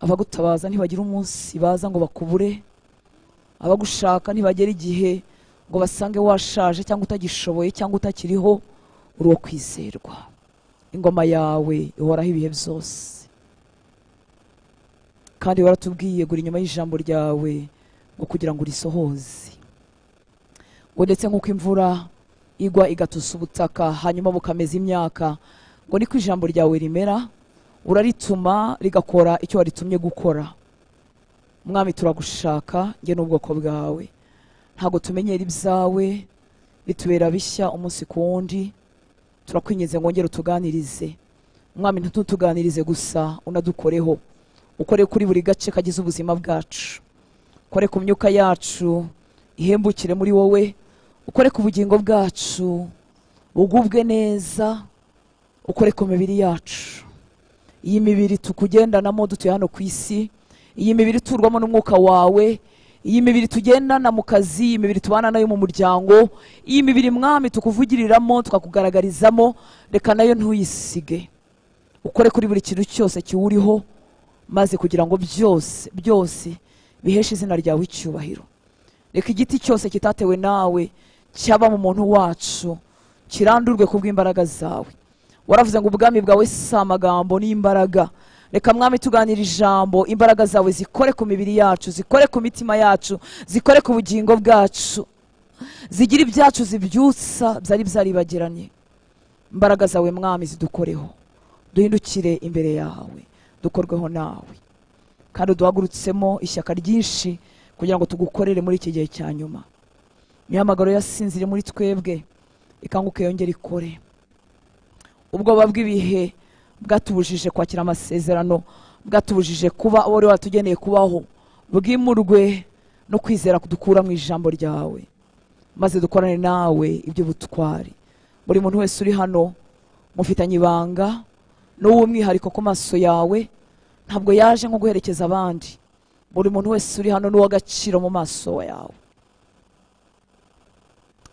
abagutabaza ntibagira umunsi baza ngo bakubure, abagushaka ntibagera igihe ngo basange washaje cyangwa utagishoboye cyangwa utakiriho, uri uwo kwizerwa. Ingoma yawe ihoraho ibihe byose, kandi waratubwiye gura inyuma y'ijambo ryawe ngo kugira ngo urisohoze, ngo ndetse nk'uko imvura igwa igatusa ubutaka hanyuma bukameza imyaka, ngo niko ijambo ryawe rimera, urarituma rigakora icyo waritumye gukora. Mwami turagushaka nge n'ubwoko bwawe, ntago tumenyera ibyawe, bitubera bishya umunsi ku wundi. Turakwinginze ngo ngere utuganirize Mwami, ntutuganirize gusa, unadukoreho, ukore kuri buri gace kagize ubuzima bwacu, ukore ku myuka yacu ihembukire muri wowe, ukore ku bugingo bwacu bugubwe neza, ukore ku mibiri yacu, iyi mibiri tukugendanamo dutuye hano ku isi, iyi mibiri turwamo n'umwuka wawe, iyi mibiri tugendana mu kazi, iyi mibiri tubana nayo mu muryango, iyi mibiri Mwami tukuvugiriramo tukakugaragarizamo, reka nayo ntuyisige, ukore kuri buri kintu cyose kiwuriho, maze kugira ngo byose biheshe izina ryawe icyubahiro. Reka igiti cyose kitatewe nawe cyaba mu muntu wacu kirandurwe kubw'imbaraga zawe. Waravuze ngo ubwami bwawe si amagambo n'imbaraga. Reka Mwami tuganira ijambo, imbaraga zawe zikore ku mibiri yacu, zikore ku mitima yacu, zikore ku bugingo bwacu, zigira ibyacu zibyutsa byari byaribagiranye. Imbaraga zawe Mwami zidukoreho, duhindukire imbere yawe, dukorweho nawe, kandi duhagurutsemo ishyaka ryinshi kugira ngo tugukorere muri iki gihe cya nyuma. Imihamagaro yasinzire muri twebwe ikanguke yongere ikore. Ubwoba bw'ibihe bwatubujije kwakira amasezerano, bwatubujije kuba wari watugeneye kubaho, bwimurwe no kwizera kudukura mu ijambo ryawe, maze dukorane nawe iby'ubutwari. Buri muntu wese uri hano mufitanye ibanga n'uw'umwihariko ku maso yawe, ntabwo yaje nko guherekeza abandi. Buri muntu wese uri hano n'uw'agaciro mu maso yawe,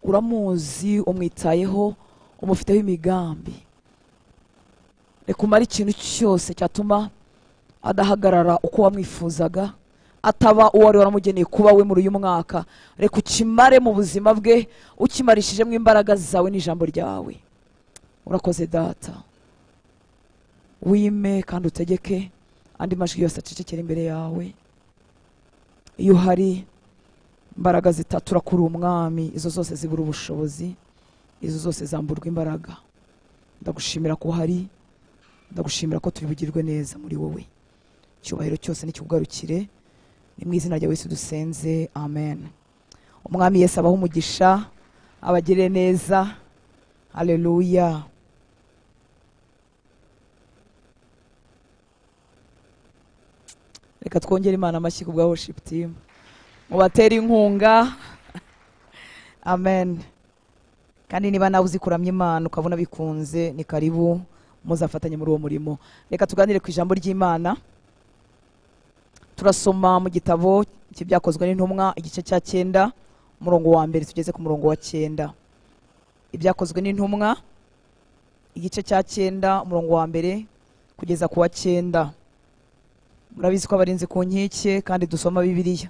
uramuzi, umwitayeho, umufiteho imigambi. Reka umare ikintu cyose cyatuma adahagarara uko wamwifuzaga, ataba uwo wari waramugeneye kuba we muri uyu mwaka. Reka ukimare mu buzima bwe, ukimarishijemo imbaraga zawe n'ijambo ryawe. Urakoze Data, wime kandi utegeke andi majwi yose acecekera imbere yawe. Iyo hari imbaraga zitatura kuri umwami, izo zose zibura ubushobozi, izo zose zamburwa imbaraga. Ndagushimira ko hari, ndagushimira ko turi bugirwe neza muri wowe. Icyubahiro cyose nikikugarukire, ni mu izina rya Yesu dusenze, amen. Umwami Yesu abaho umugisha, abagire neza. Haleluya. Reka twongere Imana amashyi ku bwa worship team, mubatera inkunga. Amen. Kandi niba nawe uzi kuramya Imana ukabona bikunze, ni karibu muzafatanye muri uwo murimo. Reka tuganire ku ijambo ry'Imana. Turasoma mu gitabo cy'ibyakozwe n'intumwa igice cya 9 umurongo wa mbere tugeze ku murongo wa 9. Ibyakozwe n'intumwa igice cya 9 umurongo wa mbere kugeza ku wa 9. Murabizi ko abarinzi ku nkike kandi dusoma Bibiliya.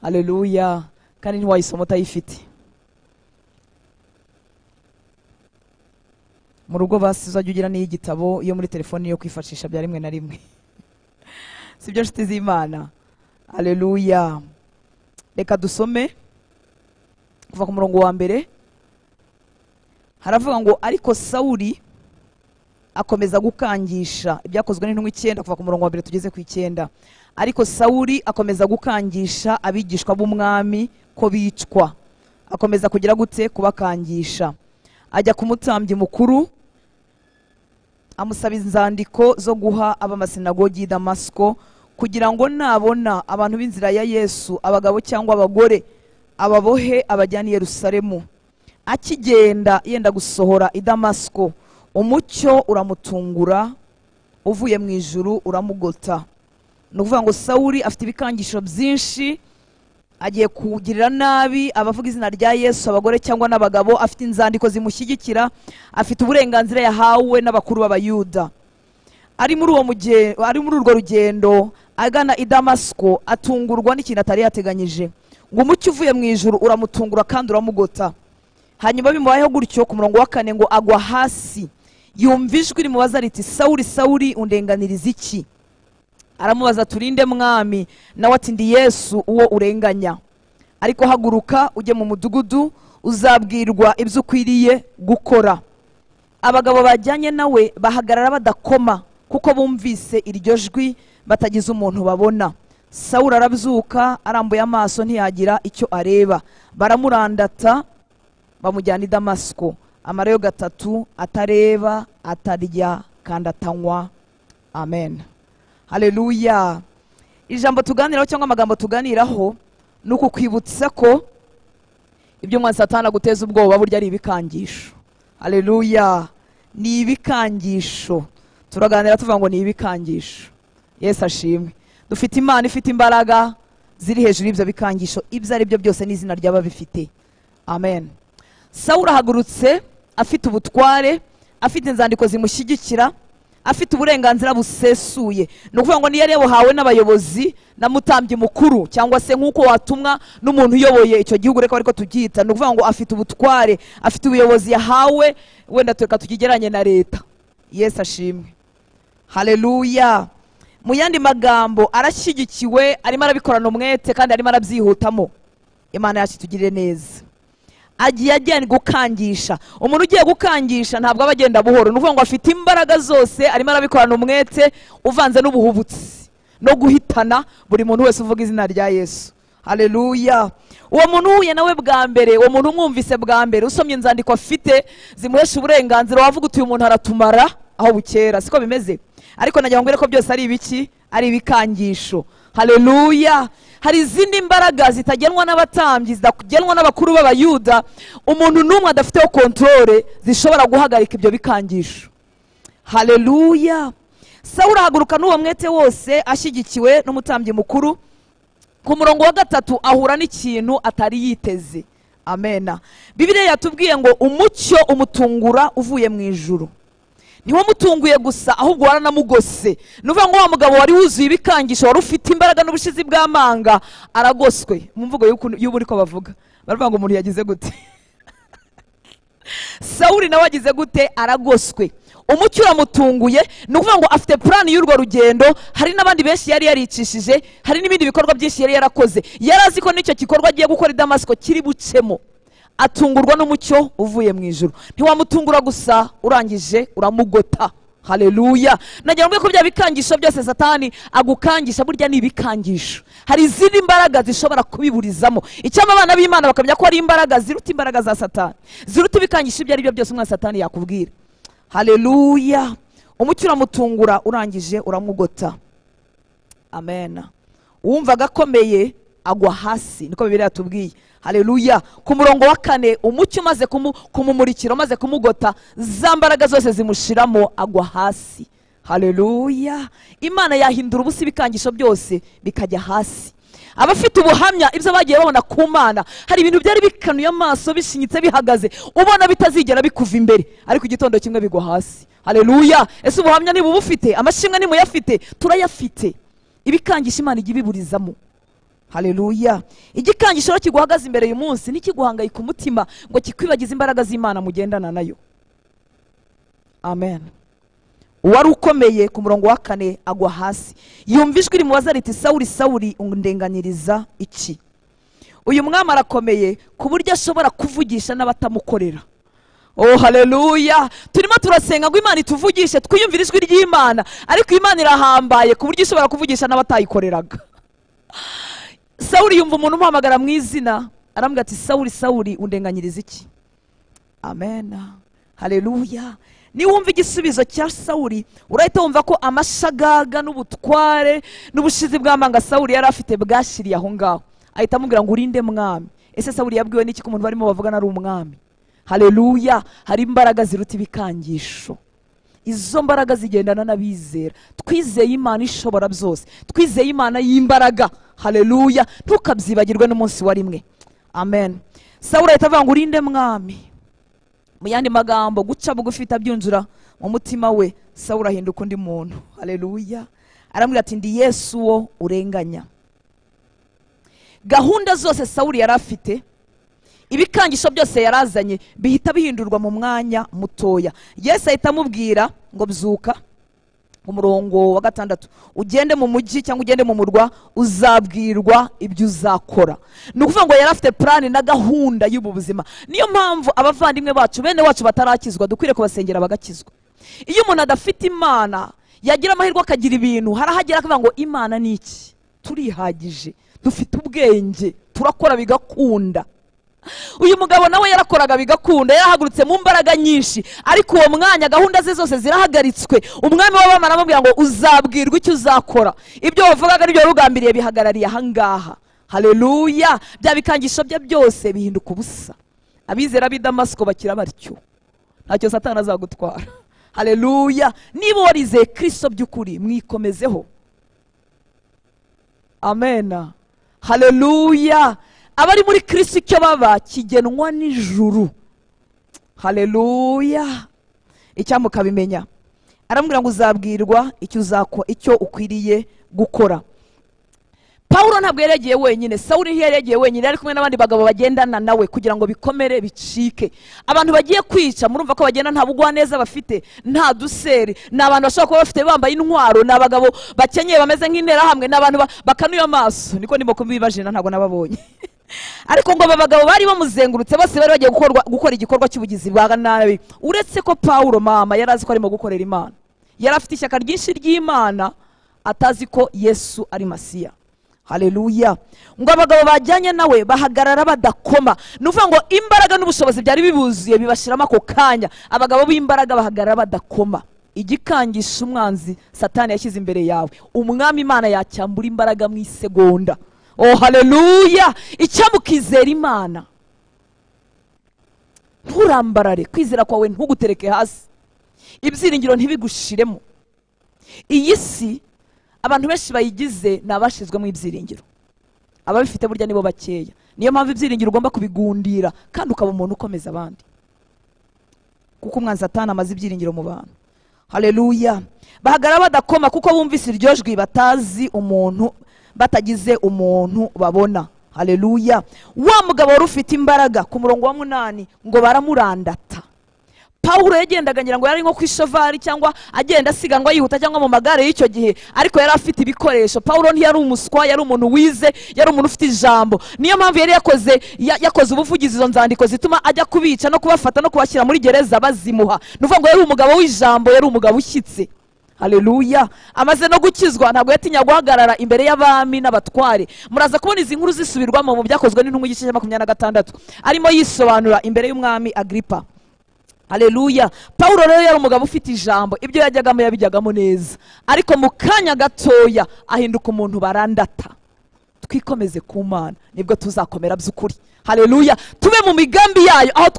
Haleluya. Kandi ntiwayisoma utayifite. Mu rugo basiza ugira n'igitabo iyo muri telefone yo kwifashisha bya rimwe na rimwe. Sibyo nshuti z'Imana. Haleluya. Reka dusome kuva ku murongo wa mbere. Haravuga ngo ariko Sawuli akomeza gukangisha. Ibyakozwe n'intumwa 9 kuva ku murongo wa mbere tugeze ku 9. Ariko Sawuli akomeza gukangisha abigishwa b'umwami ko bicwa. Akomeza kugira gute kubakangisha. Ajya ku mutambyi mukuru amusaba inzandiko zo guha abamasinagogi Damasko, kugira ngo nabona abantu b'inzira ya Yesu, abagabo cyangwa abagore, ababohe abajyana i Yerusalemu. Akigenda yenda gusohora i Damasko, umucyo uramutungura uvuye mu ijuru uramugota. Nukuvuga ngo Sawuli afite ibikangisho byinshi, agiye kugirira nabi abavuga izina rya Yesu, abagore cyangwa n'abagabo. Afite inzandiko zimushyigikira, afite uburenganzira yahawe n'abakuru b'Abayuda. ari muri urwo rugendo agana i Damasiko, atungurwa n'ikintu atari yateganyije, ngo umucyo uvuye mu ijuru uramutungura kandi uramugota. Hanyuma bimubayeho gutyo, ku murongo wa 4 ngo agwa hasi, yumva ijwi rimubaza riti, Sawuli, Sawuli, undenganiriza iki? Aramubaza, turinde mwami? Nawe ati, ndi Yesu uwo urenganya. Ariko haguruka ujye mu mudugudu, uzabwirwa ibyo ukwiriye gukora. Abagabo bajyanye nawe bahagarara badakoma, kuko bumvise iryo jwi batagize umuntu babona. Sawuli arabyuka, arambuye amaso ntiyagira icyo areba. Baramurandata bamujyana i Damasiko, amarayo 3 atareba, atarya kandi atanywa. Amen, haleluya. Ijambo tuganiraho cyangwa amagambo tuganiraho nuko kwibutsa ko ibyo mwa Satani guteza ubwoba burya ari ibikangisho. Haleluya, ni ibikangisho. Turaganira tuvuga ngo ni ibikangisho. Yesu ashimwe. Dufite Imana ifite imbaraga ziri hejuru y'ibyo bikangisho, ibyo ari byo byose n'izina ryaba bifite. Amen. Sawuli ahagurutse afite ubutware, afite inzandiko zimushyigikira, afite uburenganzira busesuye. Ni ukuvuga ngo niyo yabuhawe n'abayobozi na mutambyi mukuru, cyangwa se nk'uko watumwa n'umuntu uyoboye icyo gihugu, reka ariko tubyita. Ni ukuvuga ngo afite ubutware, afite ubuyobozi yahawe, wenda tureka tukigeranye na leta. Yesu ashimwe. Haleluya. Mu yandi magambo, arashyigikiwe, arimo arabikorana umwete kandi arimo arabyihutamo. Imana yacu itugirire neza. Agiye agenda gukangisha. Umuntu ugiye gukangisha ntabwo aba agenda buhoro. Ni ukuvuga ngo afite imbaraga zose, arimo arabikorana umwete uvanze n'ubuhubutsi no guhitana buri muntu wese uvuga izina rya Yesu. Haleluya. Uwo muntu uhuye nawe bwa mbere, uwo muntu umwumvise bwa mbere, usomye inzandiko afite zimuhesha uburenganzira, wavuga uti uyu muntu aratumara aho bukera. Siko bimeze? Ariko nagira ngo ko byose ari ibiki? Ari ibikangisho. Haleluya. Hari izindi mbaraga zitagenwa n'abatambyi, zitagenwa n'abakuru b'abayuda, umuntu n'umwe adafiteho kontrole, zishobora guhagarika ibyo bikangisho. Haleluya. Sawuli ahaguruka n'uwo mwete wose, ashyigikiwe n'umutambyi mukuru. Ku murongo wa 3 ahura n'ikintu atari yiteze. Amena. Bibiliya yatubwiye ngo umucyo umutungura uvuye mu ijuru. Niwo mutunguye gusa, ahubwo waranamugose. Nuvuga ngo wa mugabo wari wuzuye ibikangisho, wari ufite imbaraga n'ubushizi bw'amanga, aragoswe. Mu mvugo y'ubu uriko bavuga, baravuga ngo umuntu yagize gute? Sawuli nawe agize gute? Aragoswe. Umucyo uramutunguye. Ni ukuvuga ngo afite plan y'urwo rugendo. Hari n'abandi benshi yari yaricishije, hari n'ibindi bikorwa byinshi yari yarakoze. Yarazi ko n'icyo gikorwa agiye gukora i Damasiko kiri bucemo. Atungurwa n'umucyo uvuye mu ijuru. Ntiwamutungura gusa, urangije uramugota. Haleluya. Nagira ngo ko bya bikangisho byose Satani agukangisha burya ni ibikangisho. Hari izindi mbaraga zishobora kubiburizamo. Icyama abana b'Imana bakamenya ko ari imbaraga ziruta imbaraga za Satani, ziruta ibikangisho ibyo ari byo byose umwana Satani yakubwira. Haleluya. Umucyo uramutungura, urangije uramugota. Amen. Uwumvaga akomeye agwa hasi, niko Bibiliya yatubwiye. Haleluya. Ku murongo wa 4 umucyo umaze kumumurikira, umaze kumugota, za mbaraga zose zimushiramo, agwa hasi. Haleluya. Imana yahindura ubusi ibikangisho byose bikajya hasi. Abafite ubuhamya ibyo bagiye babona ku Mana, hari ibintu byari bikanuye amaso, bishinyitse, bihagaze, ubona bitazigera bikuva imbere, ariko igitondo kimwe bigwa hasi. Haleluya. Ese ubuhamya niba ubufite, amashimwe ni muyafite, turayafite. Ibikangisho Imana igibiburizamo. Haleluya. Igikangisho kiguhagaze imbere uyu munsi nikiguhangayika umutima ngo kikwibagize imbaraga z'Imana mugendana nayo. Amen. Uwari ukomeye ku murongo wa 4 agwa hasi, yumva ijwi rimubaza riti, Sawuli, Sawuli, undenganiriza iki? Uyu mwami arakomeye ku buryo ashobora kuvugisha n'abatamukorera. Oh haleluya. Turimo turasenga ngo Imana ituvugishe, twiyumvira ijwi ry'Imana, ariko Imana irahambaye ku buryo ishobora kuvugisha n'abatayikoreraga. Sawuli yumva umuntu umuhamagara mu izina, arambwira ati, Sawuli, Sawuli, undenganyiriza iki? Amen. Haleluya. Ni wumva igisubizo cya Sawuli, urahita wumva ko amashagaga n'ubutware n'ubushizi bw'amanga Sawuli yari afite bwashiriye aho ngaho. Ahita amubwira ngo urinde mwami. Ese Sawuli yabwiwe n'iki ko umuntu barimo bavugana ari umwami? Haleluya. Hari imbaraga ziruta ibikangisho. Izo mbaraga zigendana n'abizera. Twizeye Imana ishobora byose, twizeye Imana y'imbaraga. Haleluya. Ntukabyibagirwe n'umunsi wa rimwe. Amen. Sawuli ahita avuga ngo urinde mwami. Mu yandi magambo, guca bugufi abyunjura mu mutima we, Sawuli ahinduka undi muntu. Haleluya. Aramubwira ati ndi Yesu wo urenganya. Gahunda zose Sawuli yari afite, ibikangisho byose yarazanye bihita bihindurwa mu mwanya mutoya. Yesu ahita amubwira ngo byuka, umurongo wa 6, ugende mu mujyi cyangwa ugende mu murwa, uzabwirwa ibyo uzakora. Ni ukuvuga ngo yari afite plan na gahunda y'ubu buzima. Niyo mpamvu abavandimwe bacu, bene wacu batarakizwa, dukwiriye kubasengera bagakizwa. Iyo umuntu adafite Imana, yagira amahirwe akagira ibintu, harahagera akavuga ngo Imana ni iki? Turihagije, dufite ubwenge, turakora bigakunda. Uyu mugabo nawe yarakoraga bigakunda, yarahagurutse mu mbaraga nyinshi, ariko uwo mwanya gahunda ze zose zirahagaritswe. Umwami w'abami aramubwira ngo uzabwirwa icyo uzakora. Ibyo wavugaga n'ibyo rugambiriye bihagarariye ahangaha. Haleluya. Bya bikangisho bye byose bihinduka ubusa. Abizera b'i Damasiko bakira batyo, ntacyo Satani azagutwara. Haleluya. Niba warize Kristo by'ukuri, mwikomezeho. Amen. Haleluya. Abari muri Kristo icyo baba kigenwa n'ijuru. Haleluya. Icyambu kabimenya. Aramubwira ngo uzabwirwa icyo ukwiriye gukora. Paulo ntabwo yaregeye wenyine, Sawuli yaregeye wenyine, ari kumwe n'abandi bagabo bagendana nawe kugira ngo bikomere bicike. Abantu bagiye kwica, murumva ko bagenda nta bugwa neza bafite, nta duseri, n'abantu bashobora kuba bafite bambaye intwaro, n'abagabo bakenyeye bameze nk'intera hamwe, n'abantu bakanuye amaso. Niko ndimo kubibajina, ntabwo nababonye. Ariko ngo abagabo bari bamuzengurutse bose bari bagiye gukora igikorwa cy'ubugizi bwa nabi. Uretse ko Paulo mama yarazi ko arimo gukorera Imana, yari afite ishyaka ryinshi ry'Imana, atazi ko Yesu ari Masiya. Haleluya. Ngo abagabo bajyanye nawe bahagarara badakoma. Nuvuga ngo imbaraga n'ubushobozi byari bibuzuye bibashiramo ako kanya. Abagabo b'imbaraga bahagarara badakoma. Igikangisha umwanzi Satani yashyize imbere yawe, umwami Imana yacyambura imbaraga mu isegonda. Oh haleluya. Icyamukizera Imana, nturambarare, kwizera kwawe ntugutereke hasi, ibyiringiro ntibigushiremo. Iyi si abantu benshi bayigize nabashizwe mu ibyiringiro, ababifite burya nibo bakeya. Niyo mpamvu ibyiringiro ugomba kubigundira kandi ukaba umuntu ukomeza abandi, kuko umwanzi Satani amaze ibyiringiro mu bantu. Haleluya. Bahagara badakoma kuko bumvise iryo jwi, batazi umuntu, batagize umuntu babona. Haleluya. Wa mugabo wari ufite imbaraga, ku murongo wa 8 ngo baramurandata. Paulo yagendaga ngira ngo yari nko kwishovari cyangwa agenda asiganwa yihuta cyangwa mu magare y'icyo gihe, ariko yari afite ibikoresho. Paulo ntiyari umuswa, yari umuntu wize, yari umuntu ufite ijambo. Niyo mpamvu yari yakoze ubuvugizi, izo nzandiko zituma ajya kubica no kubafata no kubashyira muri gereza bazimuha. Nuvuga ngo yari umugabo w'ijambo, yari umugabo ushyitse. Haleluya. Amaze no gukizwa ntabwo yatinya guhagarara imbere y'abami n'abatware. Muraza kubona izi nkuru zisubirwamo mu byakozwe n'intumwa igice cya 26, arimo yisobanura imbere y'umwami Agripa. Haleluya. Paulo rero yari umugabo ufite ijambo, ibyo yajyagamo yabijyagamo neza, ariko mu kanya gatoya ahinduka umuntu barandata. Twikomeze ku Mana, nibwo tuzakomera by'ukuri. Haleluya. Tube mu migambi yayo, aho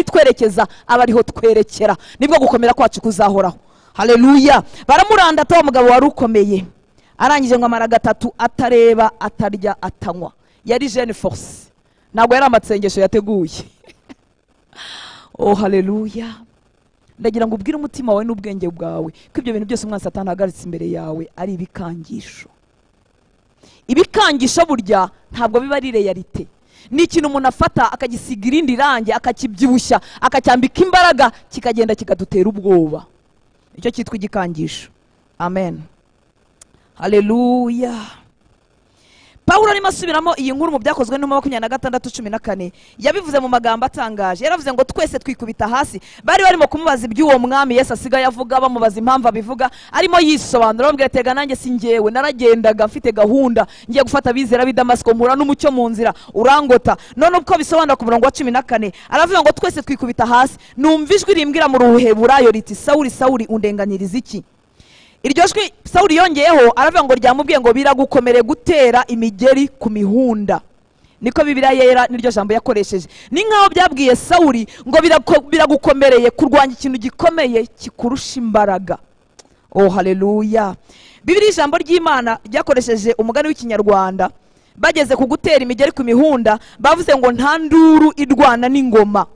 twerekeza abariho twerekera, nibwo gukomera kwacu kuzahoraho. Haleluya. Baramurandata, wa mugabo wari ukomeye, arangije ngo amara 3 atareba, atarya, atanywa. Yari jeune force, ntabwo yari amatsengesho yateguye. Oh haleluya. Ndagira ngo ubwire umutima wawe n'ubwenge bwawe ko ibyo bintu byose umwanzi Satani ahagaritse imbere yawe ari ibikangisho. Ibikangisho burya ntabwo biba ari realite. Ni ikintu umuntu afata akagisiga irindi rangi, akakibyibushya, akacyambika imbaraga, kikagenda kikadutera ubwoba. Icyo cyitwa igikangisho. Amen. Haleluya. Paulo arimo asubiramo iyi nkuru mu byakozwe n'intumwa 26:14, yabivuze mu magambo atangaje. Yaravuze ngo twese twikubita hasi. Bari barimo kumubaza iby'uwo mwami Yesu asigaye avuga, bamubaza impamvu abivuga, arimo yisobanura, bamubwira tega nanjye si njyewe, naragendaga mfite gahunda, ngiye gufata abizera b'i Damasiko, mpura n'umucyo mu nzira urangota. None uko bisobanura ku murongo wa 14, aravuga ngo twese twikubita hasi, numva ijwi rimbwira mu Ruheburayo riti, Sawuli Sawuli undenganiriza iki? Iryo jwi Sawuli yongeyeho aravuga ngo ryamubwiye ngo biragukomere gutera imigeri ku mihunda. Niko Bibiliya yera niryo jambo yakoresheje. Ni nkaho byabwiye Sawuli ngo biragukomereye kurwanya ikintu gikomeye kikurusha imbaraga. Oh haleluya. Bibiliya ijambo ry'Imana ryakoresheje umugani w'ikinyarwanda. Bageze ku gutera imigeri ku mihunda, bavuze ngo nta nduru irwana n'ingoma.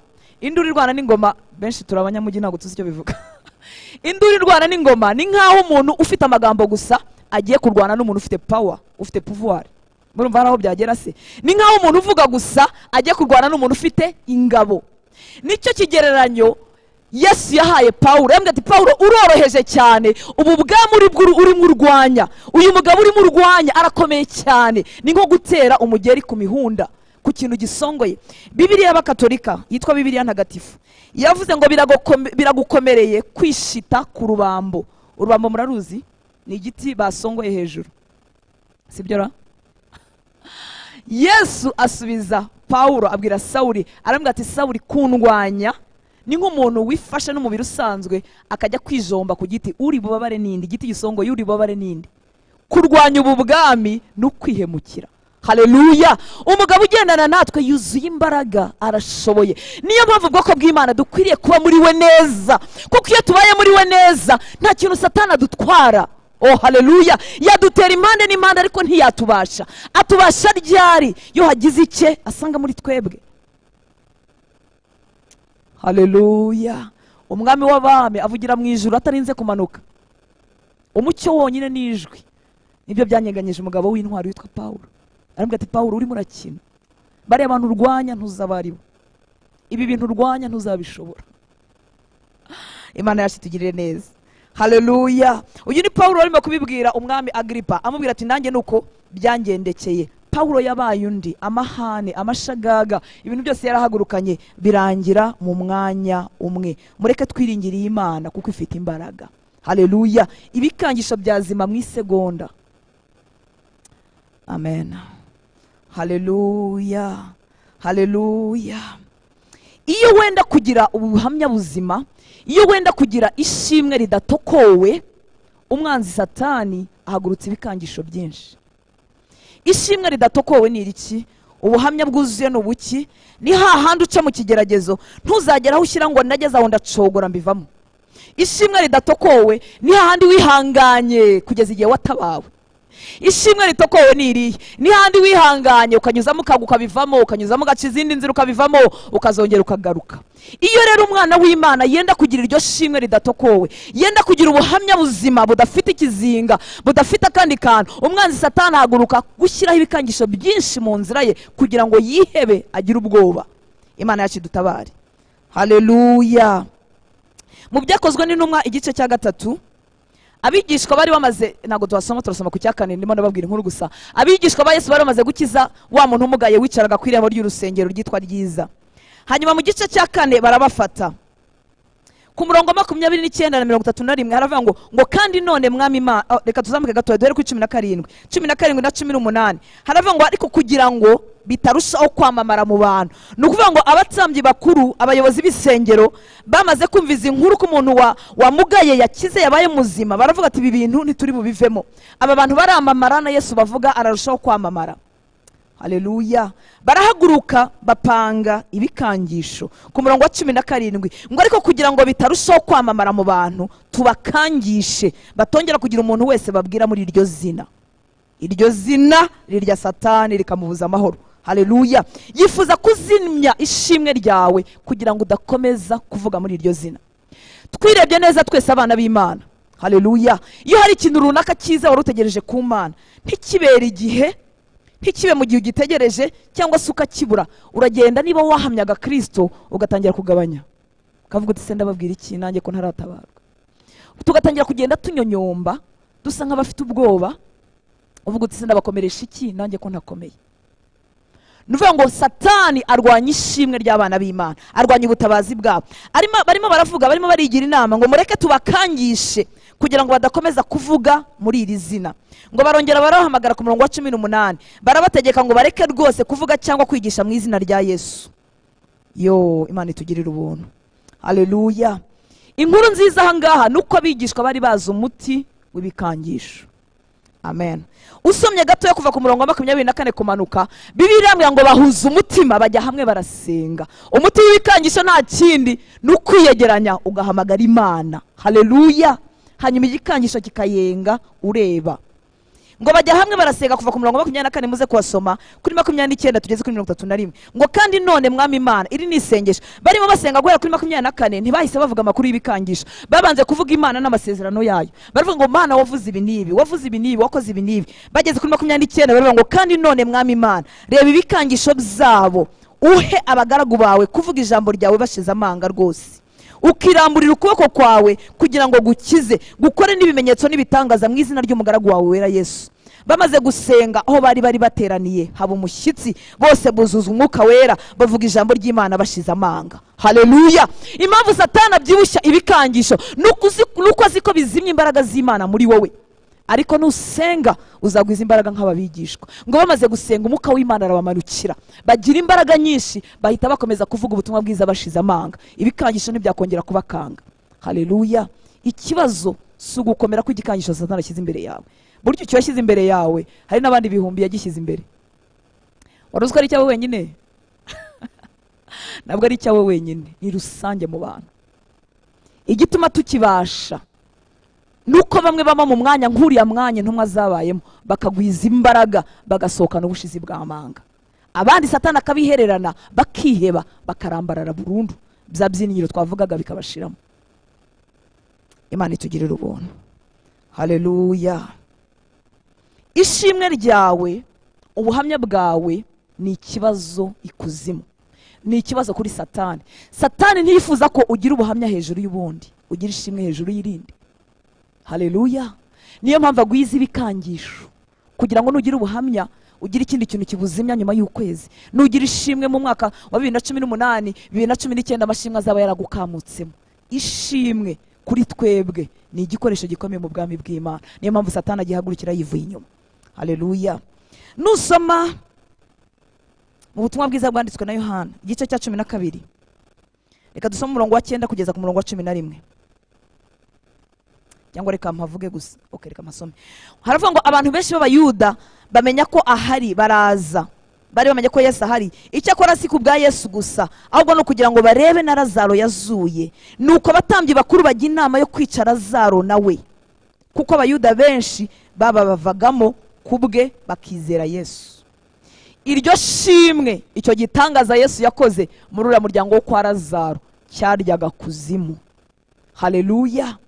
Induru irwana n'ingoma benshi turabanyamujyi ntabwo tuzi icyo bivuga. induru irwana n'ingoma ni nk'aho umuntu ufite amagambo gusa agiye kurwana n'umuntu ufite power, ufite pouvoir. Murumva haraho byagera se? Ni nk'aho umuntu uvuga gusa agiye kurwana n'umuntu ufite ingabo. Nicyo kigereranyo Yesu yahaye Pawulo. Yambwiye ati Pawulo uroroheje cyane, ubu bwami urimo urwanya, uyu mugabo urimo urwanya arakomeye cyane, ni nko gutera umugeri ku mihunda, ku kintu gisongoye. Bibiliya y'Abakatolika yitwa Bibiliya ntagatifu yavuze ngo biragukomereye kwishita ku rubambo. Urubambo muraruzi? Ni igiti basongoye hejuru, sibyo ra? Yesu asubiza Pawulo abwira Sawuli, arambwira ati Sawuli kundwanya ni nk'umuntu wifashe n'umubiri usanzwe akajya kwijomba ku giti, uri bubabare nindi, igiti gisongoye uri bubabare nindi. Kurwanya ubu bwami no kwihemukira. Haleluya! Umugabo ugendana natwe yuzuye imbaraga, arashoboye. Niyo mpamvu ubwoko bw'Imana dukwiriye kuba muri we neza, kuko iyo tubaye muri we neza nta kintu Satani adutwara. Oh haleluya! Yadutera impande n'impande ariko ntiyatubasha. Atubasha ryari? Yo hagize icye asanga muri twebwe. Haleluya! Umwami w'abami avugira mu ijuru atarinze kumanuka. Umucyo wonyine n'ijwi nibyo byanyeganyije umugabo w'intwari witwa Pawulo. Arambwira ati Pawulo urimo urakina, bari abantu urwanya ntuzabaribo, ibi bintu urwanya ntuzabishobora. Imana yacu tugirire neza. Haleluya! Uyu ni Pawulo arimo kubibwira umwami Agripa, amubwira ati nanjye nuko byangendekeye. Pawulo yabaye undi, amahane, amashagaga, ibintu byose yarahagurukanye birangira mu mwanya umwe. Mureke twiringiriye Imana kuko ifite imbaraga. Haleluya! Ibikangisho byazima mu isegonda. Amen. Haleluya! Haleluya! Iyo wenda kugira ubuhamya buzima, iyo wenda kugira ishimwe ridatokowe, umwanzi Satani ahagurutse ibikangisho byinshi. Ishimwe ridatokowe ni iki? Ubuhamya bwuzuye n'ubuki, ni hahandi uca mu kigeragezo ntuzageraho ushyira ngo nageze aho ndacogora mbivamo. Ishimwe ridatokowe ni hahandi wihanganye kugeza igihe watabawe. Ishimwe ritokowe ni irihe? Ni hahandi wihanganye ukanyuzamo ukaguka bivamo, ukanyuzamo ugaca izindi nzira ukabivamo, ukazongera ukagaruka. Iyo rero umwana w'Imana yenda kugira iryo shimwe ridatokowe, yenda kugira ubuhamya buzima budafite ikizinga, budafite akandi kantu, umwanzi Satani ahaguruka gushyiraho ibikangisho byinshi mu nzira ye kugira ngo yihebe agire ubwoba. Imana yacu dutabare. Haleluya! Mu byakozwe n'intumwa igice cya 3, abigishwa bari bamaze, ntago turasoma ku cyakane, ndimo ndababwira inkuru gusa. Abigishwa ba Yesu bari bamaze gukiza wa muntu umugaye wicaraga ku irembo ry'urusengero ryitwa Ryiza. Hanyuma mu gice cya 4 barabafata. Ku murongo 29 na 31 haravuga ngo kandi none mwami Imana, reka tuzamuke gato duhere ku 17 na 18 haravuga ngo ariko kugira ngo bitarushaho kwamamara mu bantu. Nukuvuga ngo abatambyi bakuru, abayobozi b'isengero bamaze kumviza inkuru ko umuntu wamugaye yakize yabaye muzima, baravuga ati ibi bintu ntituri bubivemo. Aba bantu baramamara na Yesu bavuga ararushaho kwamamara. Haleluya! Barahaguruka bapanga ibikangisho. Ku murongo wa 17 ngo ariko kugira ngo bitarushaho kwamamara mu bantu tubakangishe batongera kugira umuntu wese babwira muri iryo zina. Iryo zina rirya Satani rikamubuza amahoro. Haleluya! Yifuza kuzimya ishimwe ryawe kugira ngo udakomeza kuvuga muri iryo zina. Twirebye neza twese abana b'Imana. Haleluya! Iyo hari ikintu runaka cyiza wari utegereje ku Mana, ntikibera igihe, ntikibe mu gihe ugitegereje cyangwa se ukakibura, uragenda niba wahamyaga Kristo ugatangira kugabanya. Kavuga uti se ndababwira iki nanjye ko ntaratabarwa. Tugatangira kugenda tunyonyomba, dusa nk'abafite ubwoba. Uvuga uti se ndabakomeresha iki nanjye ko ntakomeye. Nuvuga ngo Satani arwanya ishimwe ry'abana b'Imana, arwanya ubutabazi bwabo. Barimo baravuga, barimo barigira inama ngo mureke tubakangishe kugira ngo badakomeza kuvuga muri iri zina. Ngo barongera barahamagara ku murongo wa 18 barabategeka ngo bareke rwose kuvuga cyangwa kwigisha mu izina rya Yesu. Yo, Imana itugirira ubuntu. Haleluya! Inkuru nziza aha ngaha nuko abigishwa bari bazi umuti w'ibikangisho. Amen. Usomye gato yo kuva ku murongo wa 24 kumanuka, Bibiliya irambwira ngo bahuza umutima bajya hamwe barasenga. Umuti w'ibikangisho nta kindi n'ukwiyegeranya ugahamagara Imana. Haleluya! Hanyuma igikangisho kikayenga ureba. ngo bajya hamwe barasenga kuva ku murongo wa 24 muze kuhasoma kuri 29 tugeze kuri 31 ngo kandi none mwami Imana iri ni isengesho barimo basenga guhera kuri 24 ntibahise bavuga amakuru y'ibikangisho babanze kuvuga Imana n'amasezerano yayo baravuga ngo Mana wavuze ibi nibi wavuze ibi nibi wakoze ibi nibi bageze kuri 29 baravuga ngo kandi none mwami Imana reba ibikangisho byabo uhe abagaragu bawe kuvuga ijambo ryawe bashize amanga rwose ukiramburira ukuboko kwawe kugira ngo gukize gukore n'ibimenyetso n'ibitangaza mu izina ry'umugaragu wawe wera Yesu. Bamaze gusenga aho bari bateraniye haba umushyitsi bose buzuza umwuka wera bavuga ijambo ry'Imana bashize amanga. Haleluya. Impamvu Satani abyibushya ibikangisho nuko aziko bizimya imbaraga z'Imana muri wowe, ariko nusenga uzagwiza imbaraga nk'ababigishwa. Ngo bamaze gusenga umwuka w'Imana arabamanukira bagira imbaraga nyinshi bahita bakomeza kuvuga ubutumwa bwiza bashize amanga. Ibikangisho ntibyakongera kubakanga. Haleluya. Ikibazo si ugukomera kw'igikangisho Satani ashyize imbere yawe. Buryo icyo yashyize imbere yawe hari n'abandi bihumbi yagishyize imbere. Waruziko ari cyawe wenyine? Nabwo ari cyawe wenyine, ni rusange mu bantu. Igituma tukibasha nuko bamwe bama mu mwanya nkuriya mwanya ntumwa zabayemo bakagwiza imbaraga bagasohokana ubushizi bw'amanga. Abandi Satani akabihererana bakiheba bakarambarara burundu, bya byinyiro twavugaga bikabashiramo. Imana itugirira ubuntu. Haleluya. Ishimwe ryawe ubuhamya bwawe ni ikibazo ikuzimu, ni ikibazo kuri Satani. Satani ntiyifuza ko ugira ubuhamya hejuru y'ubundi, ugira ishimwe hejuru y'irindi. Haleluya. Niyo mpamvu agwiza ibikangisho kugira ngo nugira ubuhamya ugira ikindi kintu kibuzimya nyuma y'ukwezi. Nugira ishimwe mu mwaka wa 2018 2019 amashimwe azaba yaragukamutsemo. Ishimwe kuri twebwe ni igikoresho gikomeye mu bwami bw'Imana. Niyo mpamvu Satani agihagurukira yivuye inyuma. Haleluya. Nusoma mu butumwa bwiza bwanditswe na Yohana igice cya 12, reka dusome umurongo wa 9 kugeza ku murongo wa 11. Cyangwa reka mpavuge gusa. Okay, reka masome. Haravuga ngo abantu benshi b'Abayuda bamenya ko ahari baraza. Bari bamenye ko Yesu ahari. Icyo akora si kubwa Yesu gusa, ahubwo no kugira ngo barebe na Lazaro yazuye. Nuko abatambyi bakuru bajya inama yo kwica Lazaro nawe, kuko Abayuda benshi bavagamo kubwe bakizera Yesu. Iryo shimwe icyo gitangaza Yesu yakoze muri uriya muryango wo kwa Lazaro cyaryaga kuzimu. Haleluya.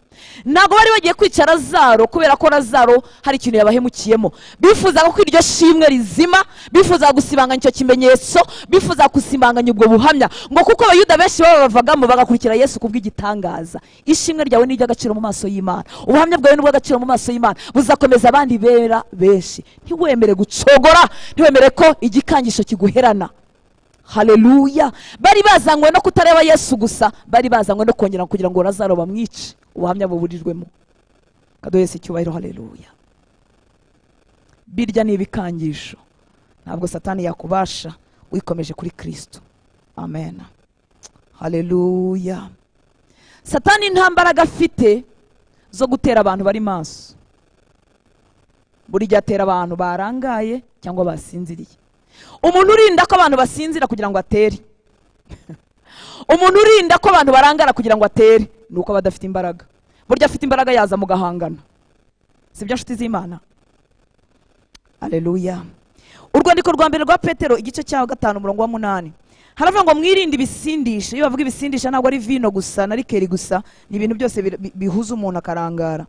Ntabwo bari bagiye kwica Lazaro kubera ko Lazaro hari ikintu yabahemukiyemo. Bifuzaga ko iryo shimwe rizima, bifuzaga gusibanganya icyo kimenyetso, bifuzaga gusibanganya ubwo buhamya, ngo kuko Abayuda benshi bavagamo bagakurikira Yesu kubw'igitangaza. Ishimwe ryawe ni iry'agaciro mu maso y'Imana, ubuhamya bwawe ni ubw'agaciro mu maso y'Imana, buzakomeza abandi bera benshi. Ntiwemere gucogora, ntiwemere ko igikangisho kiguherana. Haleluya. Bari bazanywe no kutareba Yesu gusa, bari bazanywe no kongera kugira ngo Lazaro bamwice. Ubuhamya buburijwemo. Kado Yesu icyubahiro. Haleluya. Birya ni ibikangisho, ntabwo Satani yakubasha wikomeje kuri Kristo. Amen. Haleluya. Satani nta mbaraga afite zo gutera abantu bari maso. Buri gihe atera abantu barangaye cyangwa basinziriye. Umuntu urinda ko abantu basinzira kugira ngo atere. Umuntu urinda ko abantu barangara kugira ngo atere nuko badafite imbaraga. Burya afite imbaraga yaza mu gahangana. Sibyo nshuti z'Imana. Haleluya. Urwandiko rwa mbere rwa Petero igice cya 5 umurongo wa 8. Haravuga ngo mwirinde ibisindisha. Iyo bavuga ibisindisha ntabwo ari vino gusa na rikeri gusa, ni ibintu byose bihuza umuntu akarangara.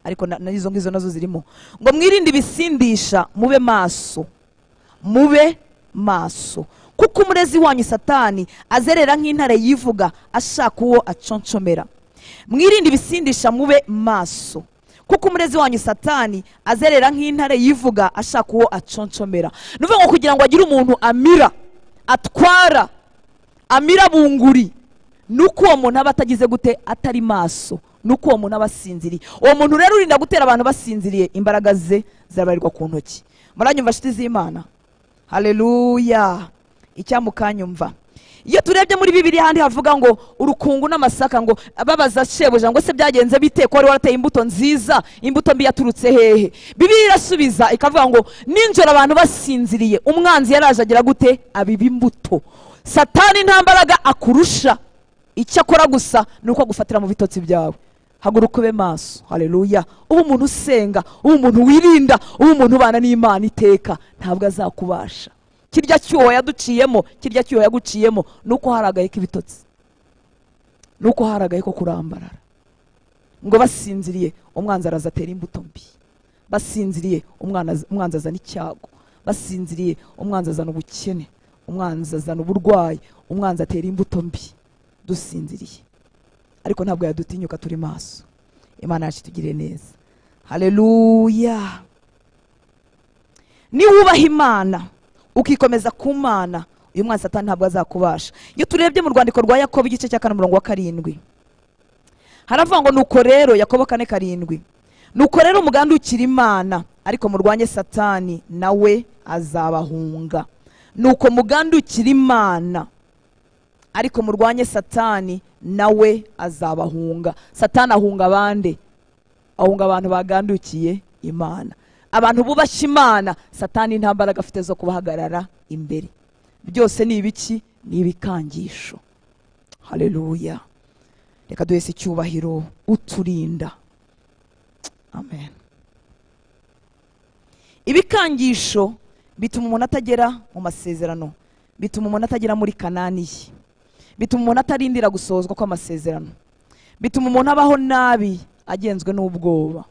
Ariko n'izo ngizo nazo zirimo. Ngo mwirinde ibisindisha, mube maso. Mube maso. Kuko umurezi wanyu Satani azerera nk'intare yivuga ashaka uwo aconcomera. Mwirinde ibisindisha, mube maso. Kuko umurezi wanyu Satani azerera nk'intare yivuga ashaka uwo aconcomera. Nuvuga ngo kugira ngo agire umuntu amira, atwara, amira bunguri, nuko uwo muntu aba atagize gute, atari maso, nuko uwo muntu aba asinziriye. Uwo muntu rero urinda gutera abantu basinziriye, imbaraga ze zirabarirwa ku ntoki. Muranyumva nshuti z'Imana? Haleluya. Icyamukanyumva. Iyo turebye muri Bibiliya handi havuga ngo urukungu n'amasaka, ngo babaza shebuja ngo se byagenze bite ko wari warateye imbuto nziza, imbuto mbi yaturutse hehe? Bibiliya irasubiza ikavuga ngo ninjoro abantu basinziriye umwanzi yaraje agira gute, abiba imbuto. Satani nta mbaraga akurusha, icyo akora gusa nuko gufatira mu bitotsi byawe. haguruka ube maso. Haleluya. ubu umuntu usenga, ubu umuntu wirinda, ubu umuntu ubana n'Imana iteka, ntabwo azakubasha. Kirya cyuho yaduciyemo, kirya cyuho yaguciyemo nuko haragaye k'ibitotsi, nuko haragaye ko kurambarara. Ngo basinziriye umwanzi arazatera imbuto mbi, basinziriye umwanzi azana icyago, basinziriye umwanzi azana ubukene, umwanzi azana uburwayi, umwanzi atera imbuto mbi dusinziriye. Ariko ntabwo yadutinyuka, turi maso. Imana yacu tugire neza. Haleluya. Ni wubaha Imana ukikomeza ku Mana, uyu mwanzi Satani ntabwo azakubasha. Iyo turebye mu rwandiko rwa Yakobo igice cya 4:7 haravuga ngo nuko rero, Yakobo 4:7, nuko rero mugandukira Imana ariko murwanye Satani nawe azabahunga. Nuko mugandukira Imana ariko murwanye Satani nawe azabahunga. Satani ahunga abande? Ahunga abantu bagandukiye Imana. Abantu bubashye Imana, Satani nta mbaraga afite zo kubahagarara imbere. Byose ni ibiki? Ni ibikangisho. Haleluya. Reka duhese icyubahiro uturinda. Amen. Ibikangisho bituma umuntu atagera mu masezerano, bituma umuntu atagera muri Kanani ye, bituma umuntu atarindira gusozwa kw'amasezerano, bituma umuntu abaho nabi agenzwe n'ubwoba.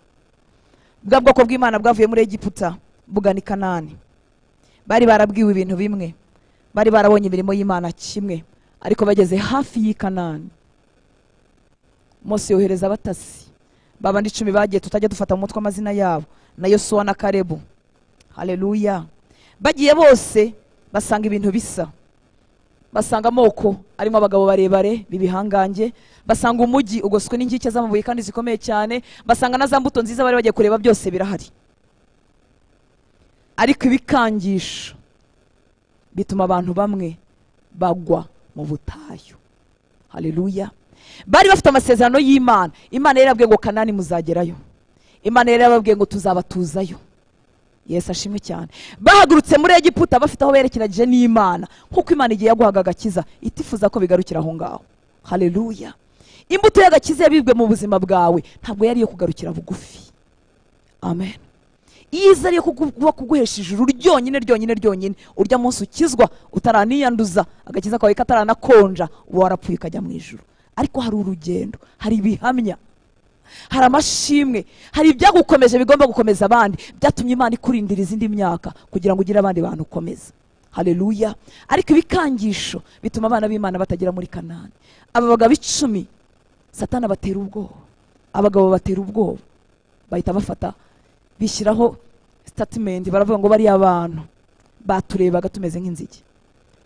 Bwa bwoko bw'Imana bwavuye muri Egiputa bugana i Kanani, bari barabwiwe ibintu bimwe, bari barabonye imirimo y'Imana kimwe, ariko bageze hafi y'i Kanani Mose yohereza abatasi babandi 10 bagiye tutajya dufata mu mutwe amazina yabo, na Yosuwa na Kalebu. Haleluya. Bagiye bose basanga ibintu bisa, basanga amoko arimo abagabo barebare bibihangange, basanga umujyi ugoswe n'ingike z'amabuye kandi zikomeye cyane, basanga na za mbuto nziza bari bagiye kureba byose birahari. Ariko ibikangisho bituma abantu bamwe bagwa mu butayu. Haleluya. Bari bafite amasezerano y'Imana. Imana yarabwiye ngo Kanani muzagerayo, Imana yarababwiye ngo tuzabatuzayo. Yesu ashimwe cyane. Bahagurutse muri Egiputa bafite aho berekeranije n'Imana, kuko Imana igiye yaguhaga agakiza itifuza ko bigarukira aho ngaho. Haleluya. Imbuto y'agakiza yabibwe mu buzima bwawe ntabwo yari yo kugarukira bugufi. Amen. Iza ari yo kuguhesha ijuru ryonyine, urya munsi ukizwa utaraniyanduza, agakiza kawe kataranakonja, warapfuye kajya mu ijuru. Ariko hari urugendo, hari ibihamya, hari amashimwe, hari ibyagukomeje bigomba gukomeza abandi, byatumye Imana ikurindira izindi myaka kugira ngo ugire abandi bantu ukomeza. Haleluya. Ariko ibikangisho bituma abana b'Imana batagera muri Kanani. Aba bagabo 10 Satani abatera ubwoba, abagabo batera ubwoba, bahita bafata bishyiraho statement, baravuga ngo bari abantu baturebaga tumeze nk'inzige.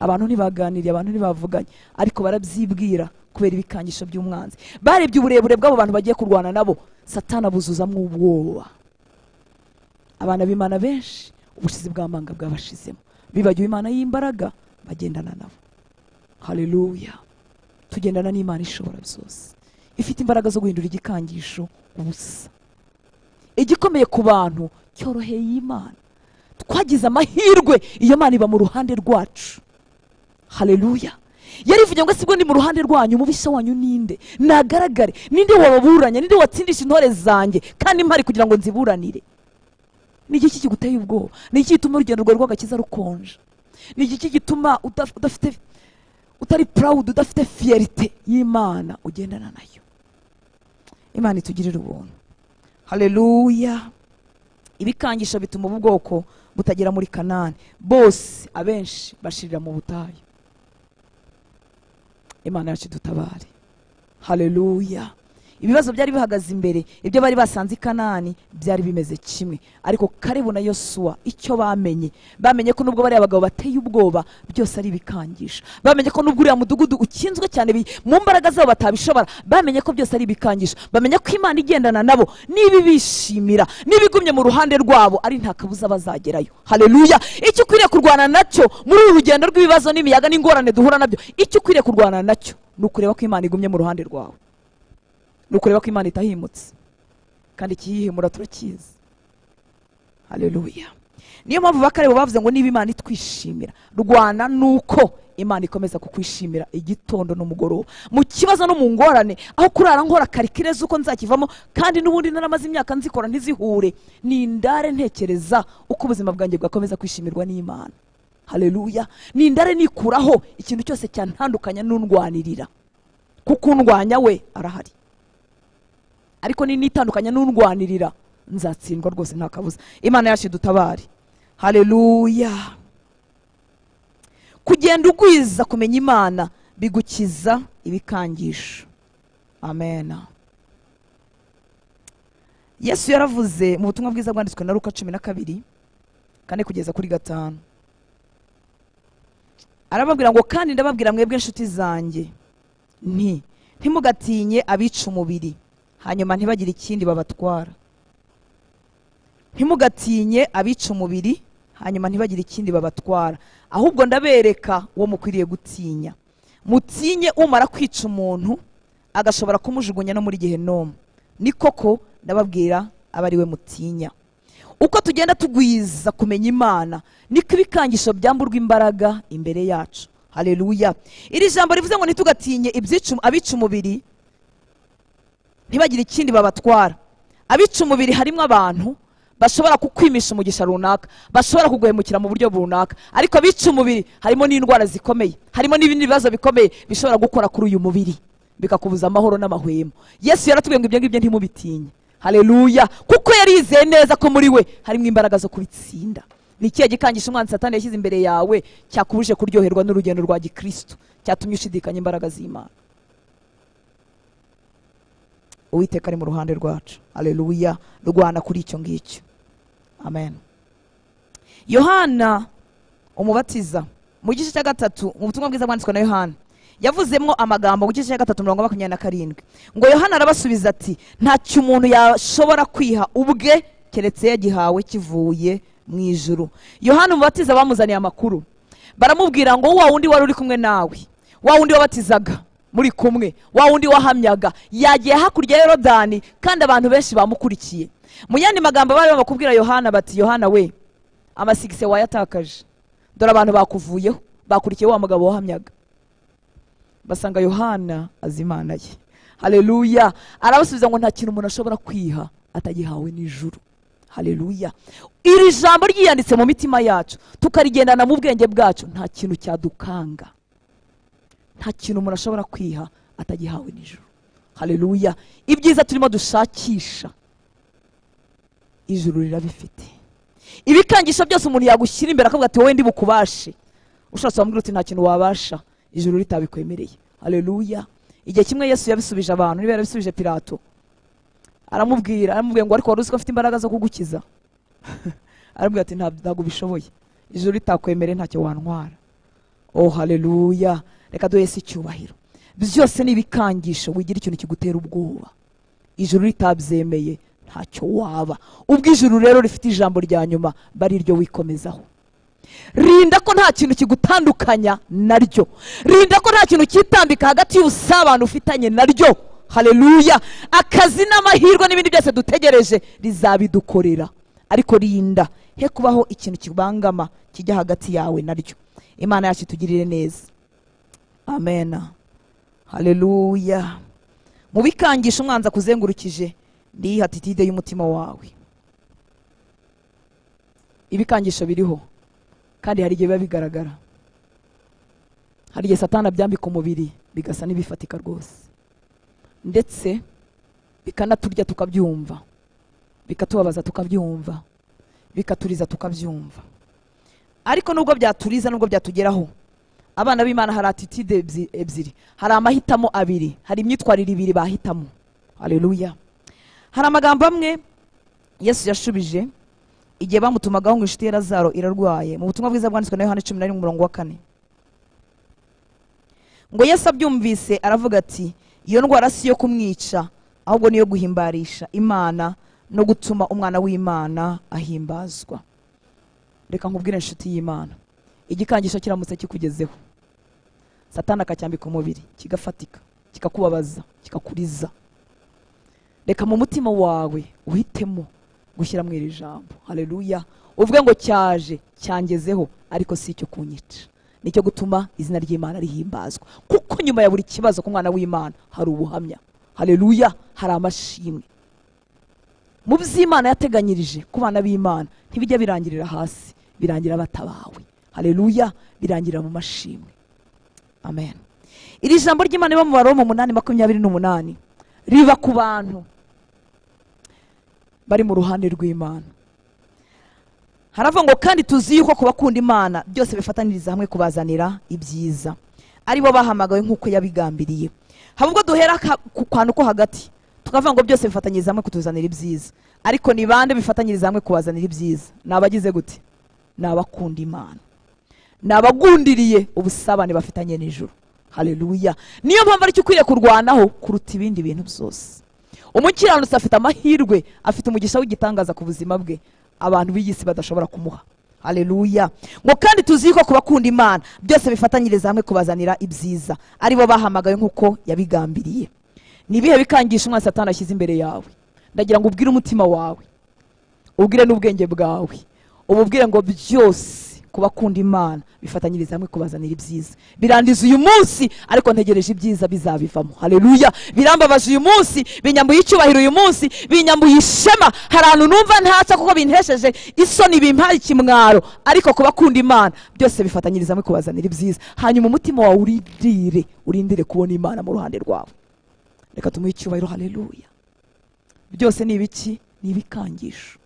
Abantu ntibaganiriye, abantu ntibavuganye, ariko barabyibwira kubera ibikangisho by'umwanzi. Barebye uburebure bw'abo bantu bagiye kurwana nabo, Satani abuzuzamwo ubwoba. Abana b'Imana benshi ubushizi bw'amanga bwabashizemo, bibagiwe Imana y'imbaraga, bagendana nabo. Haleluya. Tugendana n'Imana ishobora byose, ifite imbaraga zo guhindura igikangisho ubusa. Igikomeye ku bantu cyoroheye Imana. Twagize amahirwe, iyo Mana iba mu ruhande rwacu. Haleluya. Yarivuye ngo sibwo ndi mu ruhande rwanyu, mubisha wanyu ninde? Nagaragare. Ninde wababuranya? Ninde watsindisha intore zanjye kandi mpari kugira ngo nziburanire? Ni iki kiguteye ubwoba? Ni iki gituma urugendo rwawe rw'agakiza rukonje? Ni iki gituma udafite utari proud, udafite fierite y'Imana ugendana nayo? Imana itugirira ubuntu. Haleluya. Ibikangisho bituma ubu bwoko butagera muri Kanani. Bose abenshi bashirira mu butayu. Imana yacu dutabare. Haleluya. Ibibazo byari bihagaze imbere, ibyo bari basanze i Kanani byari bimeze kimwe, ariko Kalebu na Yosuwa icyo bamenye ko nubwo bari abagabo bateye ubwoba, byose ari ibikangisho. Bamenye ko nubwo uriya mudugudu ukinzwe cyane mu mbaraga zabo batabishobora, bamenye ko byose ari ibikangisho. Bamenye ko Imana igendana nabo, niba bishimira, niba igumye mu ruhande rwabo, ari nta kabuza bazagerayo. Haleluya. Icyo ukwiriye kurwana nacyo muri uru rugendo rw'ibibazo n'imiyaga n'ingorane duhura nabyo, icyo ukwiriye kurwana nacyo ni ukureba ko Imana igumye mu ruhande rwawe, nukureba ko Imana itahimutse, kandi ikiyihimura turakizi. Haleluya. Niyo mpamvu Kalebu bavuze ngo niba Imana itwishimira, rwana nuko Imana ikomeza kukwishimira igitondo n'umugoroba, mu kibazo no mu ngorane, aho kurara nkora karikireza uko nzakivamo, kandi n'ubundi naramaze imyaka nzikora ntizihure, nindare ntekereza uko ubuzima bwanjye bwakomeza kwishimirwa n'Imana. Haleluya. Nindare nikuraho ikintu cyose cyantandukanya n'undwanirira, kuko undwanya we arahari, ariko nitandukanya n'undwanirira nzatsindwa rwose nta kabuza. Imana yacu dutabare. Haleluya. Kugenda ugwiza kumenya Imana bigukiza ibikangisho. Amen. Yesu yaravuze mu butumwa bwiza bwanditswe na Luka 12 kane kugeza kuri 5, arababwira ngo kandi ndababwira mwebwe inshuti zanjye ntimugatinye abica umubiri hanyuma ntibagire ikindi babatwara. Ntimugatinye abica umubiri hanyuma ntibagire ikindi babatwara, ahubwo ndabereka uwo mukwiriye gutinya. Mutinye umara kwica umuntu agashobora kumujugunya no muri Gehinomu. Ni koko ndababwira aba ari we mutinya. Uko tugenda tugwiza kumenya Imana niko ibikangisho byamburwa imbaraga imbere yacu. Haleluya. Iri jambo rivuze ngo ntitugatinye abica umubiri ntibagire ikindi babatwara. Abica umubiri harimo abantu bashobora kukwimisha umugisha runaka, bashobora kuguhemukira mu buryo runaka, ariko abica umubiri harimo n'indwara zikomeye, harimo n'ibindi bibazo bikomeye bishobora gukora kuri uyu mubiri bikakubuza amahoro n'amahwemo. Yesu yaratubwiye ngo ibyo ngibyo ntimubitinye. Haleluya. Kuko yarizeye neza ko muri we harimo imbaraga zo kubitsinda. Ni ikihe gikangisho umwanzi Satani yashyize imbere yawe cyakubuje kuryoherwa n'urugendo rwa Gikristo, cyatumye ushidikanya imbaraga z'Imana? Uwiteka ari mu ruhande rwacu. Haleluya. Rwana kuri icyo ngicyo. Amen. Yohana umubatiza mu gice cya 3 mu butumwa bwiza bwanditswe na Yohana yavuzemo amagambo mu gice cya 3:27 ngo Yohana arabasubiza ati ntacyo umuntu yashobora kwiha ubwe keretse yagihawe kivuye mu ijuru. Yohana umubatiza bamuzaniye amakuru, baramubwira ngo wa wundi wari uri kumwe nawe, wa wundi wabatizaga muri kumwe, wa wundi wahamyaga yagiye hakurya ya Yorodani kandi abantu benshi bamukurikiye. Mu yandi magambo bari bakubwira Yohana bati Yohana we amasigise wayatakaje, dore abantu bakuvuyeho bakurikiye wa mugabo wahamyaga. Basanga Yohana azimana ye. Haleluya. Arabasubiza ngo nta kintu umuntu ashobora kwiha atagihawe n'ijuru. Haleluya. Iri jambo ryiyanditse mu mitima yacu tukarigendana mu bwenge bwacu, nta kintu cyadukanga, nta kintu umuntu ashobora kwiha atagihawe n'ijuru. Haleluya. Ibyiza turimo dushakisha ijuru rirabifite. Ibikangisho byose umuntu yagushyira imbere akavuga ati wowe ndi bukubashe, ushatse wambwira uti nta kintu wabasha ijuru ritabikwemereye. Haleluya. Igihe kimwe Yesu yabisubije abantu, niba yarabisubije Pilato, aramubwira ngo ariko wari uzi ko afite imbaraga zo kugukiza? Aramubwira ati ntabwo bishoboye, ijuru ritakwemereye ntacyo wantwara. Oh haleluya. Reka duhe Yesu icyubahiro. Byose ni ibikangisho, wigira ikintu kigutera ubwoba, ijuru ritabyemeye ntacyo waba. Ubwo ijuru rero rifite ijambo rya nyuma bari ryo wikomezaho. Rinda ko nta kintu kigutandukanya naryo, rinda ko nta kintu kitambika hagati y'ubusabane ufitanye naryo. Haleluya. Akazi n'amahirwe n'ibindi byose dutegereje rizabidukorera, ariko rinda he kubaho ikintu kibangama kijya hagati yawe naryo. Imana yacu tugirire neza. Amen. Haleluya. Mu bikangisho umwanza kuzengurukije ndi hatitide y'umutima wawe. Ibikangisho biriho kandi hari igihe biba bigaragara, hari igihe Satani abyambika umubiri bigasa n'ibifatika rwose, ndetse bikanaturya tukabyumva, bikatubabaza tukabyumva, bikaturiza tukabyumva. Ariko nubwo byaturiza nubwo byatugeraho, abana b'Imana hari attitude ebyiri, hari amahitamo abiri, hari imyitwarire ibiri bahitamo. Haleluya. Hari amagambo amwe Yesu yashubije igihe bamutumagaho ngo inshuti ya Lazaro irarwaye, mu butumwa bwiza bwanditswe na Yohana 11:4 ngo Yesu abyumvise aravuga ati iyo ndwara si yo kumwica, ahubwo niyo guhimbarisha Imana no gutuma umwana w'Imana ahimbazwa. Reka nkubwire inshuti y'Imana, igikangisho kiramutse kikugezeho, Satani akacyambika umubiri kigafatika, kikakubabaza, kikakuriza, reka mu mutima wawe uhitemo gushyira mu iri jambo. Haleluya. Uvuge ngo cyaje cyangezeho ariko si cyo kunyica, nicyo gutuma izina ry'Imana rihimbazwa, kuko nyuma ya buri kibazo ku mwana w'Imana hari ubuhamya. Haleluya, hari amashimwe. Mu by'Imana yateganyirije ku bana b'Imana ntibijya birangirira hasi, birangira batabawe. Haleluya, birangira mu mashimwe. Amen. Iri jambo ry'Imana riba mu Baroma 8:28 riba ku bantu bari mu ruhande rw'Imana. Haravuga ngo kandi tuzi yuko kubakunda Imana byose bifataniriza hamwe kubazanira ibyiza, ari bo bahamagawe nk'uko yabigambiriye. Habwo duhera ku kantu ko hagati tukavuga ngo byose bifatanyiriza hamwe kutuzanira ibyiza, ariko ni bande bifatanyiriza hamwe kubazanira ibyiza? Nabagize gute? Nabakunda Imana, nabagundiriye ubusabane bafitanye n'ijuru. Haleluya. Niyo mpamvu ari cyo ukwiriye kurwanaho kuruta ibindi bintu byose. Umukiranutsi afite amahirwe, afite umugisha w'igitangaza ku buzima bwe abantu b'igisi badashobora kumuha. Haleluya. Ngo kandi tuzi ko kubakunda Imana byose bifatanyiriza hamwe kubazanira ibyiza, ari bo bahamagaye nk'uko yabigambiriye. Ni ibihe bikangisha umwanzi Satani ashyize imbere yawe? Ndagira ngo ubwire umutima wawe, ubwire n'ubwenge bwawe, ububwire ngo byose kubakunda Imana bifatanyiriza hamwe kubazanira ibyiza. Birandiza uyu munsi ariko ntegereje ibyiza bizabivamo. Haleluya. Birambabaje uyu munsi, binyambuye icyubahiro uyu munsi, binyambuye ishema. Hari ahantu numva ntaca kuko bintesheje isoni, bimpaye ikimwaro, ariko kubakunda Imana byose bifatanyiriza hamwe kubazanira ibyiza. Hanyuma umutima wawe urindire kubona Imana mu ruhande rwawe. Reka tumuhe icyubahiro. Haleluya. Byose ni ibiki? Ni ibikangisho.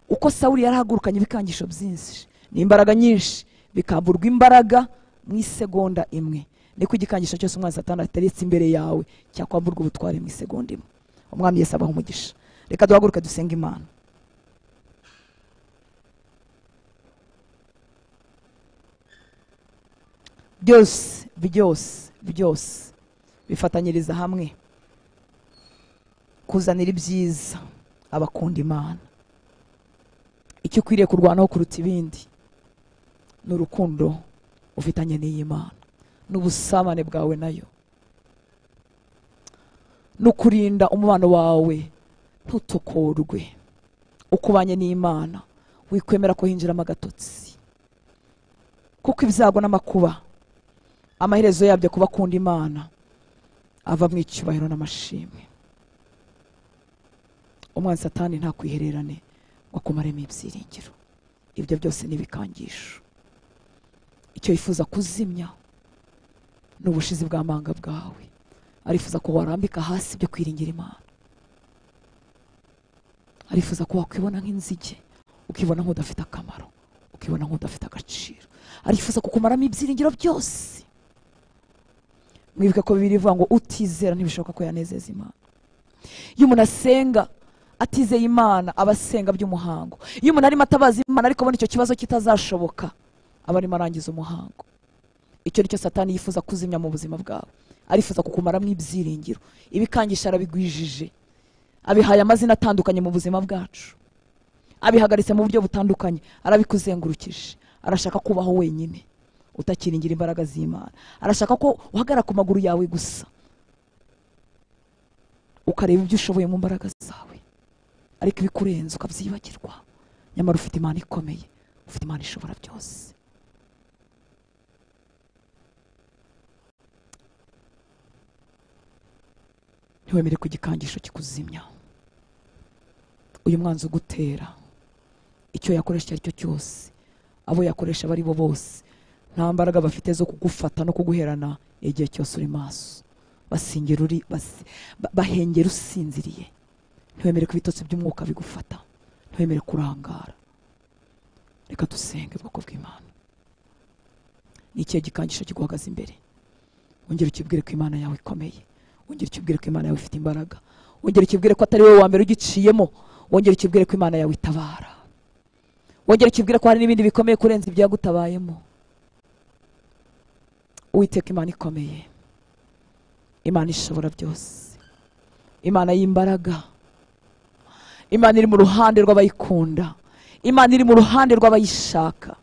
Uko Sawuli yarahagurukanye ibikangisho byinshi n'imbaraga nyinshi, bikamburwa imbaraga mu isegonda imwe, niko igikangisho cyose umwanzi Satani ateretse imbere yawe cyakwamburwa ubutware mu isegonda imwe. Umwami Yesu abaho umugisha. Reka duhaguruke dusenga Imana. byose bifatanyiriza hamwe kuzanira ibyiza abakunda Imana. Icyo ukwiriye kurwanaho kuruta ibindi ni urukundo ufitanye n'iyi Mana, n'ubusabane bwawe nayo, no kurinda umubano wawe ntutokorwe. Ukubanye n'Imana wikwemera ko hinjiramo agatotsi, kuko ibyago n'amakuba amaherezo yabyo kubakunda Imana ava mu icyubahiro n'amashimwe. Umwanzi Satani ntakwihererane ngo akumaremo ibyiringiro. Ibyo byose ni ibikangisho. Icyo yifuza kuzimya n'ubushizi bw'amanga bwawe, arifuza ko warambika hasi ibyo kwiringira Imana. Arifuza ko wakwibona nk'inzige, ukibona nk'udafite akamaro, ukibona nk'udafite agaciro. Arifuza kukumaramo ibyiringiro byose. Mwibuke ko Bibiliya ivuga ngo utizera ntibishoboka ko yanezeza Imana. Iyo umuntu asenga atizeye Imana aba asenga by'umuhango. Iyo umuntu arimo atabaza Imana ariko abona icyo kibazo kitazashoboka, aba arimo arangiza umuhango. Icyo nicyo Satani yifuza kuzimya mu buzima bwawe. Arifuza kukumaramo ibyiringiro. Ibikangisha arabigwijije, abihaye amazina atandukanye mu buzima bwacu, abihagaritse mu buryo butandukanye, arabikuzengurukije. Arashaka kubaho wenyine utakiringira imbaraga z'Imana. Arashaka ko uhagarara ku maguru yawe gusa, ukareba ibyo ushoboye mu mbaraga zawe, ariko ibikurenze ukabyibagirwa. Nyamara ufite Imana ikomeye, ufite Imana ishobora byose. Ntiwemere ko igikangisho kikuzimya. Uyu mwanzi ugutera, icyo yakoresha icyo ari cyo cyose, abo yakoresha bari bo bose, nta mbaraga bafite zo kugufata no kuguherana igihe cyose uri maso. Bahengera usinziriye. Ntiwemere ko ibitotsi by'umwuka bigufata. Ntiwemere kurangara. Reka dusenge bwoko bw'Imana. Ni ikihe gikangisho kiguhagaze imbere? Wongere ukibwire ko Imana yawe ikomeye. Wongere ukibwire ko Imana yawe ifite imbaraga. Wongere ukibwire ko atari wowe wa mbere ugiciyemo. Wongere ukibwire ko Imana yawe itabara. Wongere ukibwire ko hari n'ibindi bikomeye kurenza ibyagutabayemo. Uwiteka Imana ikomeye, Imana ishobora byose, Imana y'imbaraga, Imana iri mu ruhande rw'abayikunda, Imana iri mu ruhande rw'abayishaka.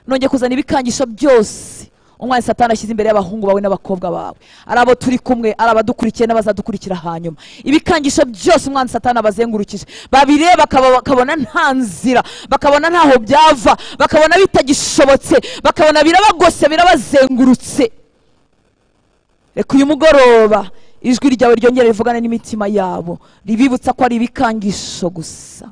Nongeye kuzana ibikangisho byose umwanya Satani ashyize imbere y'abahungu bawe n'abakobwa bawe, ari abo turi kumwe, ari abadukurikiye n'abazadukurikira hanyuma. Ibikangisho byose umwanya Satani abazengurukije babireba bakabona nta nzira, bakabona ntaho byava, bakabona bitagishobotse, bakabona birabagose, birabazengurutse. Reka uyu mugoroba ijwi ryawe ryongere rivugane n'imitima yabo, ribibutsa ko ari ibikangisho gusa.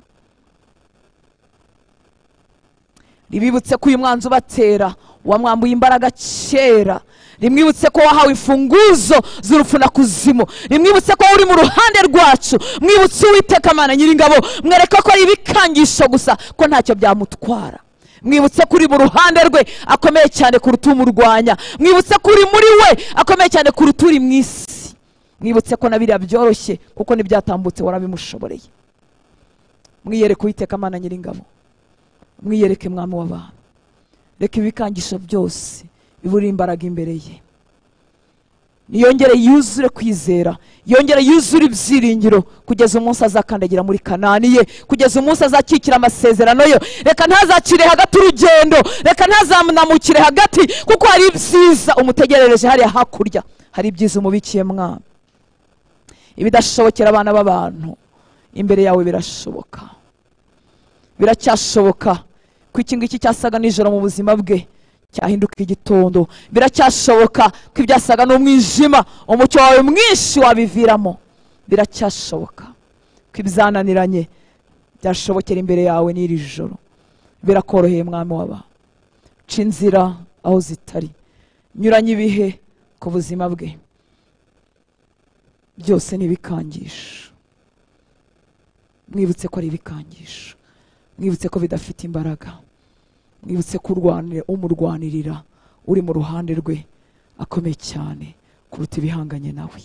Ribibutse ko uyu mwanzi ubatera wamwambuye imbaraga kera. Rimwibutse ko wahawe imfunguzo z'urupfu na kuzimu. Rimwibutse ko uri mu ruhande rwacu. Mwibutse Uwiteka Mana Nyiringabo, mwereka ko ari ibikangisho gusa, ko ntacyo byamutwara. Mwibutse ko uri mu ruhande rwe akomeye cyane kuruta umurwanya. Mwibutse ko uri muri we akomeye cyane kuruta uri mu isi. Mwibutse ko na biriya byoroshye kuko n'ibyatambutse warabimushoboreye. Mwiyereke Uwiteka Mana Nyiringabo, mwiyereke Mwami w'abantu. Reka ibikangisho byose bibura imbaraga imbere ye. Niyongere yuzure kwizera, yongere yuzure ibyiringiro kugeza umunsi azakandagira muri Kanani ye, kugeza umunsi azakikira amasezerano yo. Reka ntazacire hagati urugendo, reka ntazamnamukire hagati, kuko hari ibyiza umutegerereje hariya hakurya. Hari ibyiza umubikiye Mwami. Ibidashobokera abana b'abantu imbere yawe birashoboka, biracyashoboka. Ko iki ngiki cyasaga nijoro mu buzima bwe cyahinduka igitondo. Biracyashoboka ko ibyasaga n'umwijima umucyo wawe mwinshi wabiviramo. Biracyashoboka ko ibyananiranye byashobokera imbere yawe n'iri joro. Birakoroheye Mwami w'aba, ca inzira aho zitari, nyuranye ibihe ku buzima bwe. Byose n'ibikangisho. Mwibutse ko ari ibikangisho, mwibutse ko bidafite imbaraga, mwibutse ko umurwanirira uri mu ruhande rwe akomeye cyane kuruta ibihanganye nawe.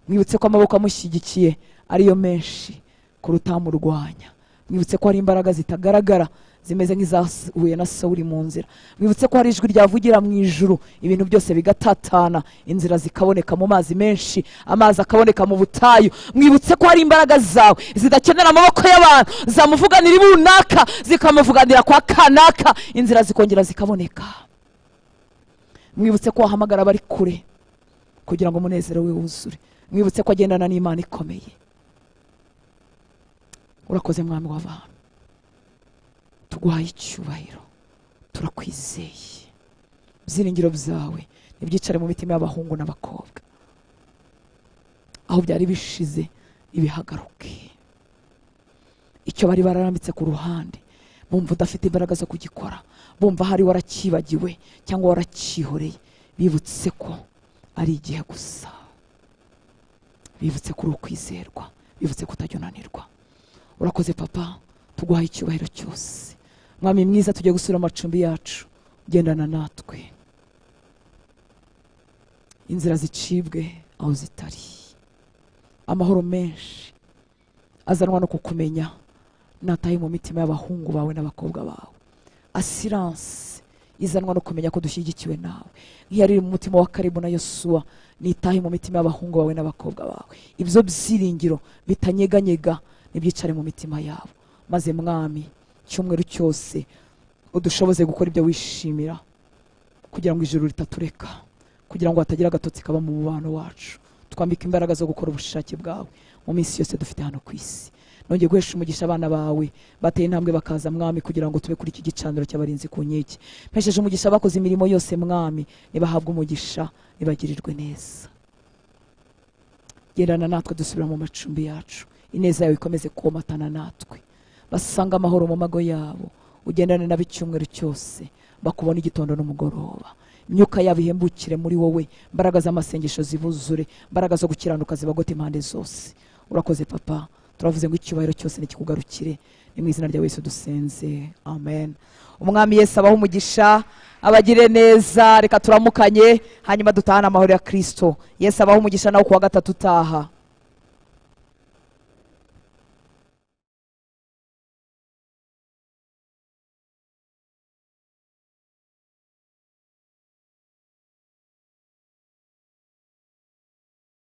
Mwibutse ko amaboko amushyigikiye ariyo menshi kuruta amurwanya. Mwibutse ko hari imbaraga zitagaragara zimeze nk'izahuye na Sawuli mu nzira. Mwibutse ko hari ijwi ryavugira mu ijuru, ibintu byose bigatatana, inzira zikaboneka mu mazi menshi, amazi akaboneka mu butayu. Mwibutse ko hari imbaraga zawe zidakenera amaboko y'abantu, zamuvuganira ibunaka zikamuvuganira kwa kanaka, inzira zikongera zikaboneka. Mwibutse ko wahamagara abari kure kugira ngo umunezero we wuzure. Mwibutse ko agendana n'Imana ikomeye. Urakoze Mwami w'abantu, tuguhaye icyubahiro, turakwizeye. Byiringiro byawe nibyicare mu mitima y'abahungu n'abakobwa, aho byari bishize ibihagaruke. Icyo bari bararambitse ku ruhande bumva udafite imbaraga zo kugikora, bumva hari warakibagiwe cyangwa warakihoreye, bibutse ko ari igihe gusa. Bibutse ko uri ukwizerwa, bibutse ko utajya unanirwa. Urakoze Papa, tuguhaye icyubahiro cyose. Mwami mwiza, tugiye gusura amacumbi yacu, gendana natwe. Inzira zicibwe aho zitari. Amahoro menshi azanwa no kukumenya nataye mu mitima y'abahungu bawe n'abakobwa bawe. Assurance izanwa no kumenya ko dushyigikiwe nawe. Nk'iyari mu mutima wa Kalebu na Yosuwa, nitahe mu mitima y'abahungu bawe n'abakobwa bawe. Ibyo byiringiro bitanyeganyega nibyicare mu mitima yabo. Maze Mwami, cyumweru cyose udushoboze gukora ibyo wishimira, kugira ngo ijuru ritatureka, kugira ngo hatagira agatotsi kaba mu mubano wacu. Twambika imbaraga zo gukora ubushake bwawe mu minsi yose dufite hano ku isi. Nongeye guhesha umugisha abana bawe bateye intambwe bakaza Mwami, kugira ngo tube kuri iki gicaniro cy'abarinzi ku nkiki. Mpesheje umugisha bakoze imirimo yose Mwami, nibahabwe umugisha, nibagirirwe neza. Gendana natwe dusubira mu macumbi yacu, ineza yawe ikomeze komatana natwe. Basanga amahoro mu mago yabo, ugendane nabo icyumweru cyose, bakubona igitondo n'umugoroba. Imyuka yabo ihembukire muri wowe, mbaraga z'amasengesho zibuzure, mbaraga zo gukiranuka zibagote impande zose. Urakoze Papa, turavuze ngo icyubahiro cyose nikikugarukire, ni mu izina rya Yesu dusenze, amen. Umwami Yesu abaho umugisha, abagire neza. Reka turamukanye hanyuma dutahana amahoro ya Kristo. Yesu abaho umugisha nawe kuwa gatatu utaha.